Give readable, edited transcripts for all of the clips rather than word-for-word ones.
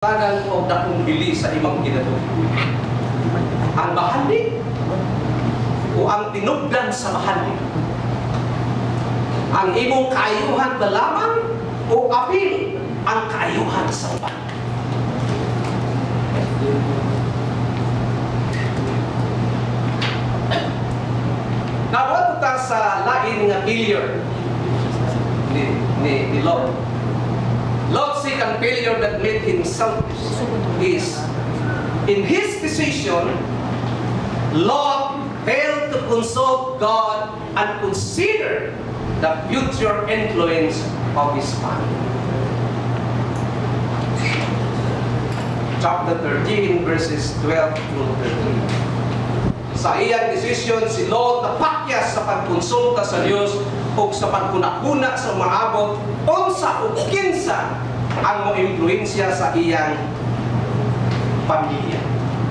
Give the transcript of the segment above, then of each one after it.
Tagan o dakong bili sa imong ginatuloy. Ang bahandi o ang tinubdan sa bahandi. Ang imong kaayuhan na lamang o apil ang kaayuhan sa uban. Nawala ta sa lain nga failure ni Lord. Lord's second failure that made him selfish is, in his decision, Lot failed to consult God and consider the future influence of his family. Chapter 13, verses 12 through 13. Sa iyang decision, si Lot napakyas sa pagkonsulta sa Diyos o sa pagkunakuna sa maabot unsa o kinsa ang mo-impluensya sa iyang pamilya.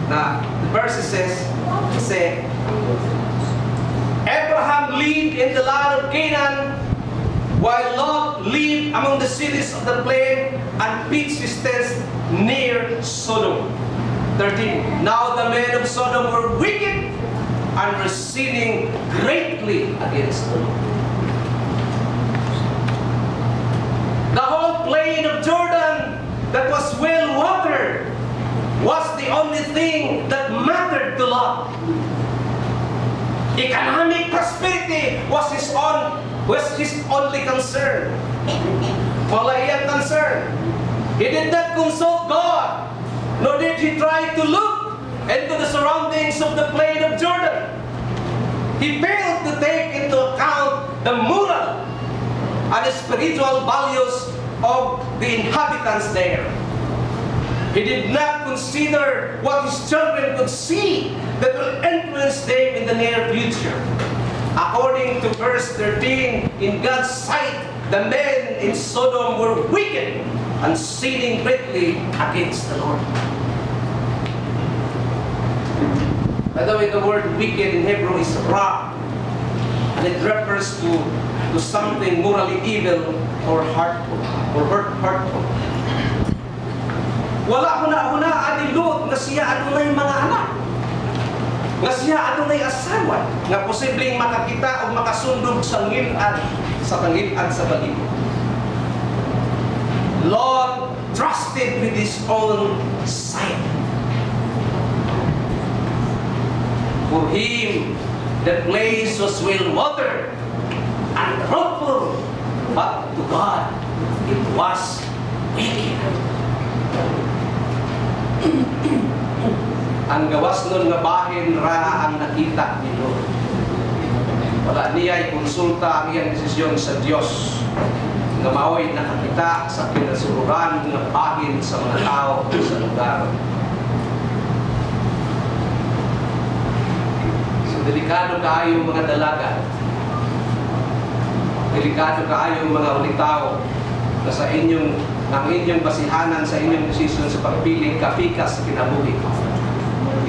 Na the verse says, Abraham lived in the land of Canaan, while Lot lived among the cities of the plain and pitched his tents near Sodom. 13. Now the men of Sodom were wicked and were sinning greatly against the Lord. The whole plain of Jordan that was well watered was the only thing that mattered to Lot. Economic prosperity was his only concern. Wala iyang concern. He did not consult God, nor did he try to look into the surroundings of the plain of Jordan. He failed to take into account the moral and the spiritual values of the inhabitants there. He did not consider what his children could see that will influence them in the near future. According to verse 13, in God's sight, the men in Sodom were wicked and sinning greatly against the Lord. By the way, the word wicked in Hebrew is ra, and it refers to something morally evil or hurtful. Wala huna ani Lot nga siya adunay mga anak, nga siya adunay asawa, nga posibleng makakita o makasundog sa ngilad sa balibo. Lot trusted with his own sight. For him, the place was well watered and fruitful, but to God, it was wicked. Ang gawas nun nga bahin ra ang nakita ni Lord. Wala niya ikonsulta ang iyang desisyon sa Diyos nga mao'y nakakita sa pinasururan nga bahin sa mga tao sa lugar. So delikado kaayo mga dalaga. Delikado kaayo mga ulitaw na sa ang inyong basihanan sa inyong desisyon sa pagpili kapika sa kinabuhi.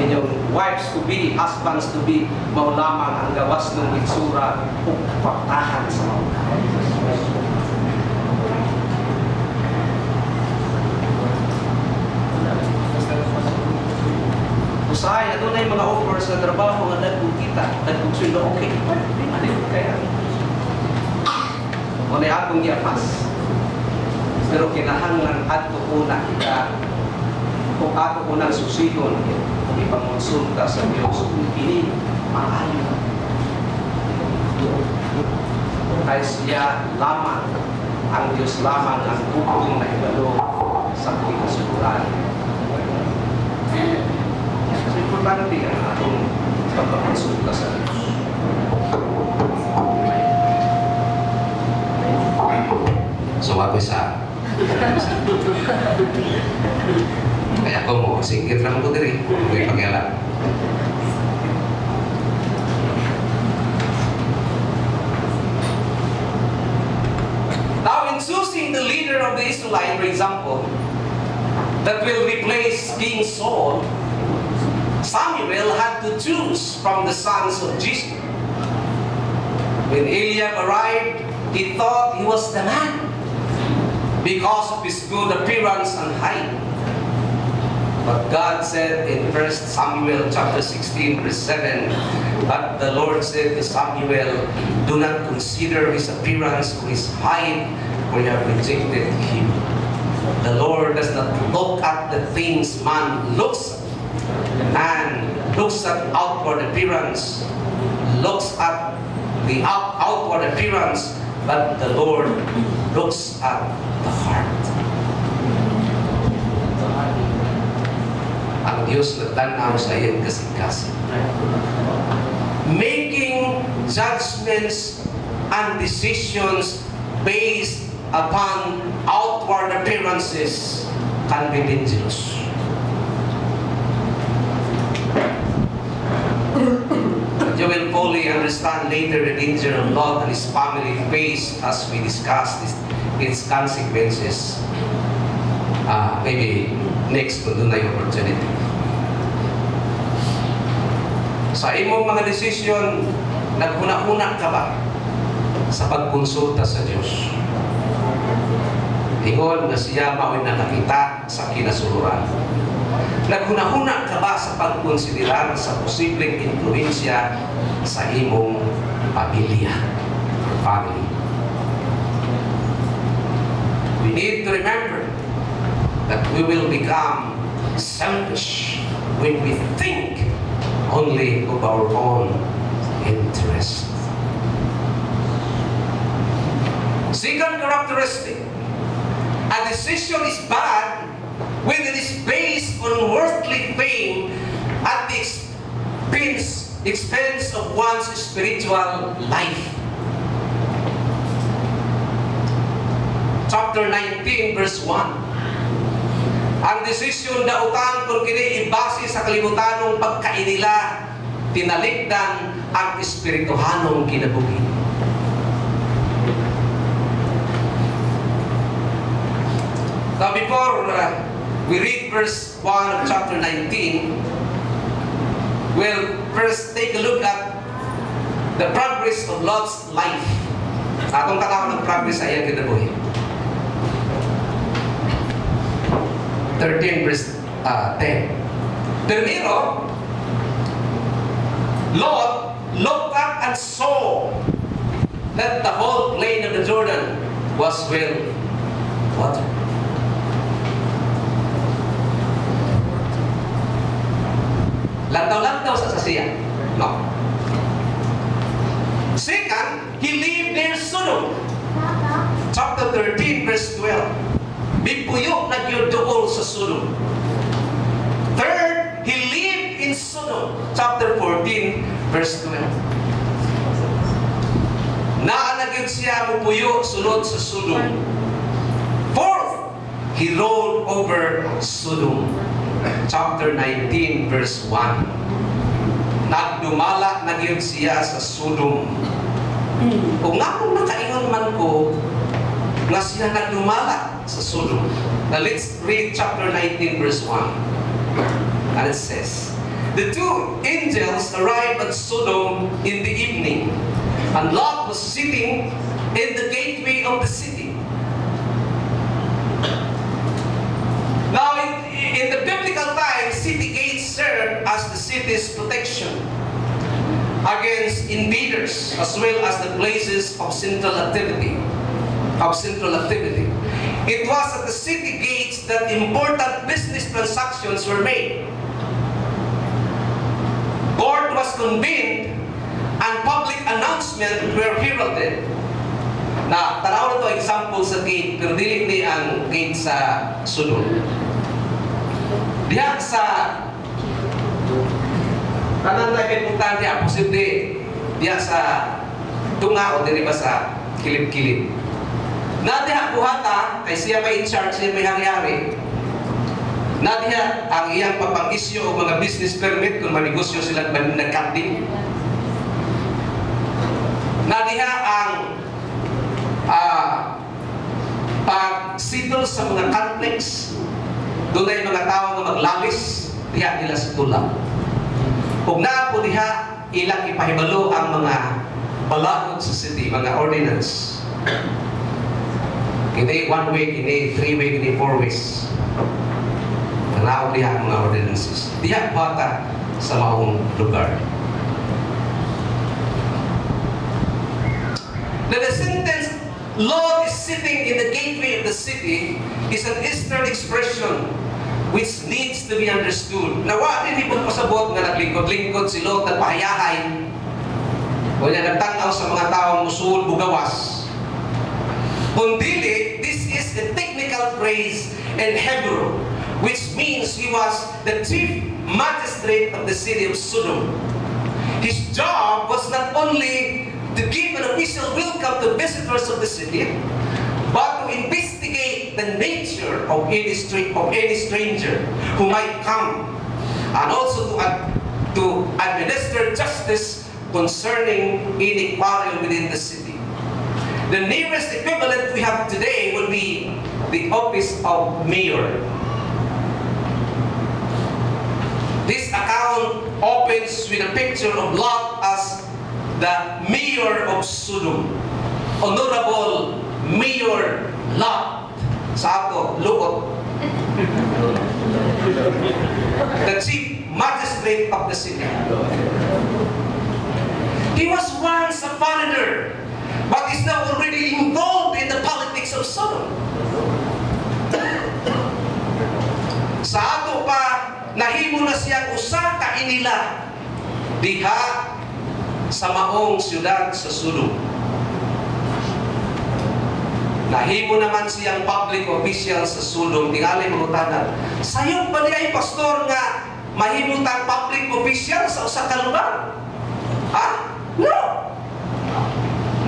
Inyong wives to be, husbands to be, mao lamang ang gawas ng itsura o pagtahan sa mga. Usahay, adunay mga offers na trabaho nga dagkong kita, dagkong sweldo, okay. Kaya wala akong yapas. Pero kinahanglan ato una kita kung ato unang susihon kung ipangonsulta sa Diyos ini maayo. Kaya siya lamang, ang Diyos lamang ang bukong na ibalo sa pinasukuran. So importante ang atong pagpakonsulta sa Diyos. So ako sa kaya ko mo, singkit lang ko diri, huwag pag-iala. Now in choosing the leader of the Israelite, for example, that will replace King Saul, Samuel had to choose from the sons of Jesse. When Eliab arrived, he thought he was the man because of his good appearance and height. God said in 1 Samuel chapter 16 verse 7, but the Lord said to Samuel, do not consider his appearance or his height, for you have rejected him. The Lord does not look at the things man looks at. Man looks at outward appearance, looks at the outward appearance, but the Lord looks at the heart. Ang Diyos nagtanaw sa iyong kasing-kasing. Making judgments and decisions based upon outward appearances can be dangerous. You will fully understand later the danger of Lot and his family faced as we discuss its consequences. Maybe next kung doon na yung opportunity. Sa imong mga desisyon, naghuna-huna ka ba sa pagkonsulta sa Diyos? Ingon na siya mao'y nakakita sa kinasururan. Naghuna-huna ka ba sa pagkonsiderar sa posibleng influensya sa imong pamilya or family? We need to remember that we will become selfish when we think only of our own interest. Second characteristic, a decision is bad when it is based on worldly fame at the expense of one's spiritual life. Chapter 19 verse 1. Ang desisyon dautan kung kini ibase sa kalibutanong pagkainila, tinalikdan ang espirituhanong kinabuhi. Now before we read verse 1 of chapter 19, we'll first take a look at the progress of Lot's life. Atong tanawon ng progress sa iyang kinabuhi. 13 verse 10. Primero, Lot looked up and saw that the whole plain of the Jordan was well watered. Lantaw-lantaw sa sasiya. No. Second, he lived near Sodom. Chapter 13 verse 12. Bipuyok na yun doon sa Sodom. Third, he lived in Sodom. Chapter 14, verse 12. Naanagin siya mupuyo sunod sa Sodom. Fourth, he ruled over Sodom. Chapter 19, verse 1. Nagdumala na yun siya sa Sodom. Kung nga kung nakaingon man ko, nga siya nagdumala sa Sodom. Now let's read chapter 19 verse 1. And it says, the two angels arrived at Sodom in the evening, and Lot was sitting in the gateway of the city. Now in the biblical time, city gates served as the city's protection against invaders, as well as the places of central activity. It was at the city gates that important business transactions were made. Court was convened and public announcements were heralded. Na tanaw na to example sa gate, pero dili ni ang gate sa Sodom. Diha sa kanan na ipuntahan diha, posible diha sa tunga o diri ba sa kilid-kilid. Nadiha buhata, kay siya may in-charge, siya may hari-hari. Nadiha ang iyang papang-isyo o mga business permit kung manegosyo sila nagkanting. Nadiha ang pag-settle sa mga conflicts. Doon ay mga tao na maglabis, diha nila sa tulang. Kung na po diha, ilang ipahibalo ang mga balakod sa city, mga ordinance. Kini 1 way, kini 3 way, kini 4 ways. Tanaw diha mga ordinances. Diha bata sa maong lugar. Now the sentence, Lord is sitting in the gateway of the city, is an Eastern expression which needs to be understood. Nawa din ipon pasabot nga naglingkod-lingkod si Lot nagpahayahay. O niya nagtanaw sa mga taong musul bugawas. Kundili, this is a technical phrase in Hebrew, which means he was the chief magistrate of the city of Sodom. His job was not only to give an official welcome to visitors of the city, but to investigate the nature of any stranger who might come, and also to administer justice concerning any quarrel within the city. The nearest equivalent we have today would be the office of mayor. This account opens with a picture of Lot as the mayor of Sodom. Honorable Mayor Lot. Sa ato, lukot. The chief magistrate of the city. He was once a foreigner, but is now already involved in the politics of Sodom. Sa ato pa, nahimo na siyang usa ka inila diha sa maong siyudad sa Sodom. Nahimo naman siyang public official sa Sodom. Tingali mangutanan, sayop ba niya pastor nga mahimutang public official sa usa ka lugar? Ha? No!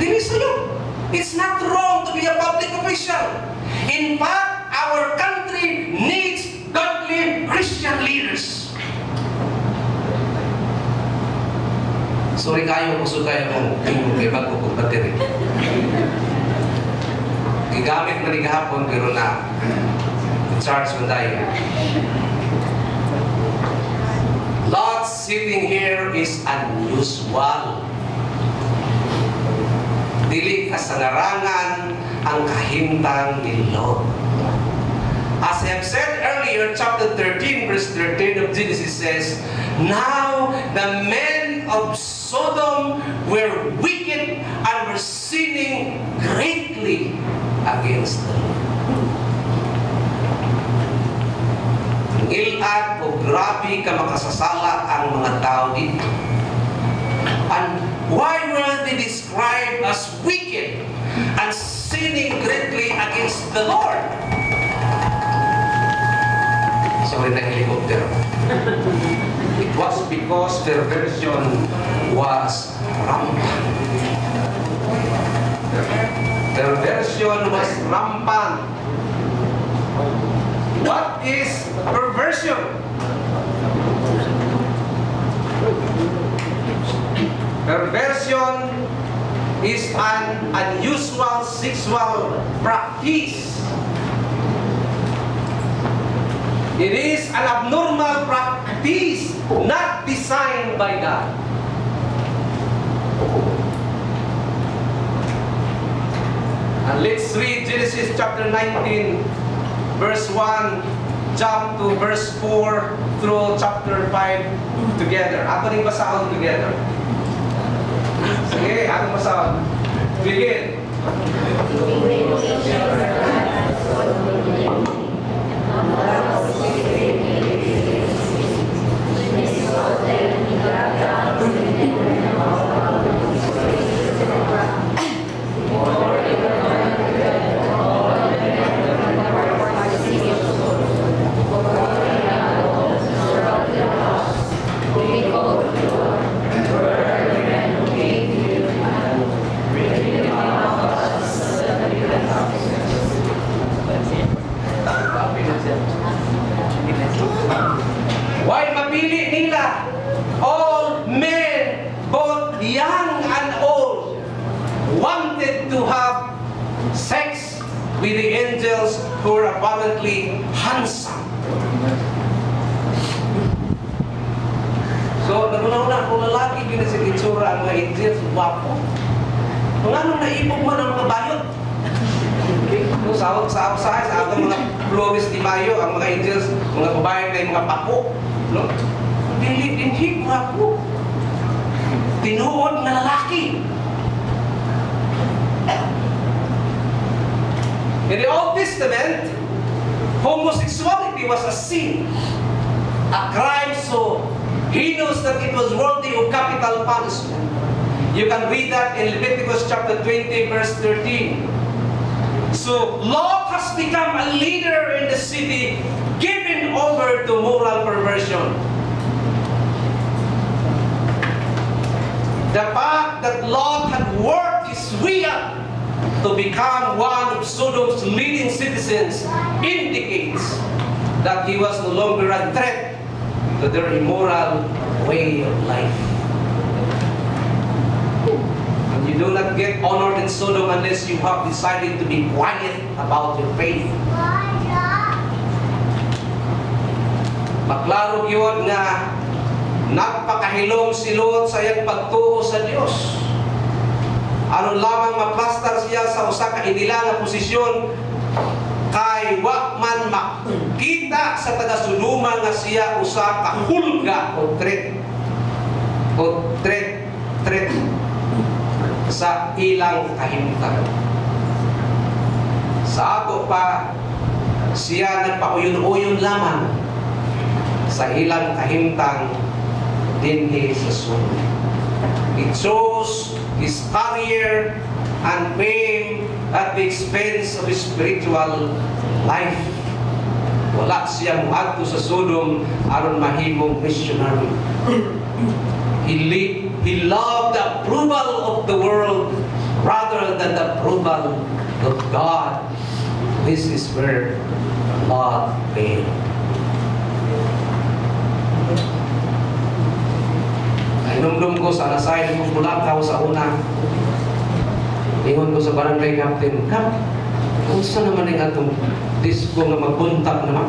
Dili sayop. It's not wrong to be a public official. In fact, our country needs godly Christian leaders. Sorry kayo, kusog kayo kung ibag ko kung bateri. Gigamit na ni gahapon, pero na charge mo tayo. Lot sitting here is unusual. Dili kasanarangan ang kahimtang ni Lot. As I have said earlier, chapter 13, verse 13 of Genesis says, now the men of Sodom were wicked and were sinning greatly against the Lord. Ngilad o grabe ka makasasala ang mga tao dito. And why were they described as wicked and sinning greatly against the Lord? Sorry na helicopter. It was because their version was rampant. Their version was rampant. What is perversion? Perversion is an unusual sexual practice. It is an abnormal practice not designed by God. And let's read Genesis chapter 19, verse 1, jump to verse 4 through chapter 5 together. Ato ning basahon together. Sige, atong basahon. Begin. Why mapili nila all men, both young and old, wanted to have sex with the angels who were abundantly handsome. So, nagunauna kung lalaki ginasig-itsura ang mga angels, wapo. Kung anong naipog mo ng mga bayot. Kung sa atong mga Flores Di Mayo, ang mga angels, mga babae na mga pako. No? Hindi ako. Tinuod na lalaki. In the Old Testament, homosexuality was a sin, a crime so heinous that it was worthy of capital punishment. You can read that in Leviticus chapter 20, verse 13. So, Lot has become a leader in the city, given over to moral perversion. The fact that Lot had worked his way up to become one of Sodom's leading citizens indicates that he was no longer a threat to their immoral way of life. And you do not get honored in Sodom unless you have decided to be quiet about your faith. Maklaro yun nga nagpakahilom si Lot sa iyang pagtuo sa Diyos. Ano lamang maplastar siya sa usa ka inilang nga posisyon kay wa man makita sa taga-Sodoma nga siya usa ka hulga o threat sa ilang kahimtang. Sa ato pa siya nagpauyon-uyon lamang sa ilang kahimtang dinhi sa Sodom. He chose his career and fame at the expense of his spiritual life. Wala siya muadto sa Sodom aron mahimong missionary. He loved the approval of the world rather than the approval of God. This is where Lot failed. Inumdum ko sa nasay ng Bulakaw sa una. Ingon ko sa barangay captain, Kap, unsa naman yung atong disco nga magpuntak naman?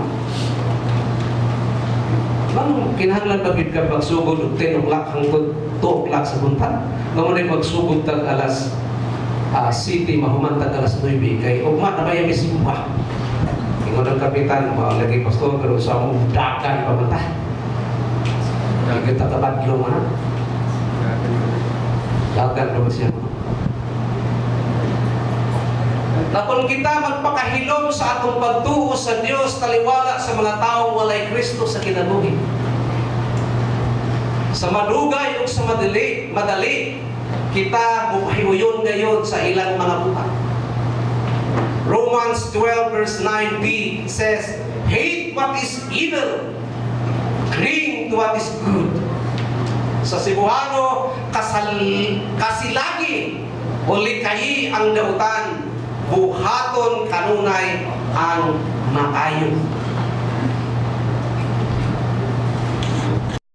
Bang kinahanglan bagid ka pagsugod og 10 o'clock hangtod 2 o'clock sa buntag? Ngamo na pagsugod tag alas City mahumantag alas 9 kay ugma na ba yung isimba? Ingon ang kapitan, lagi pastor pero sa mo dagan pa man ta. Kita kabadlo man. Dagan naman siya. Na kung kita magpakahilom sa atong pagtuo sa Diyos, taliwala sa mga taong walay Kristo sa kinabuhi. Sa madugay o sa madali, kita mupahimuyon gayon sa ilang mga buhay. Romans 12 verse 9b says, hate what is evil, cling to what is good. Sa Cebuano, kasilagi o likayi ang dautan, buhaton kanunay ang maayo.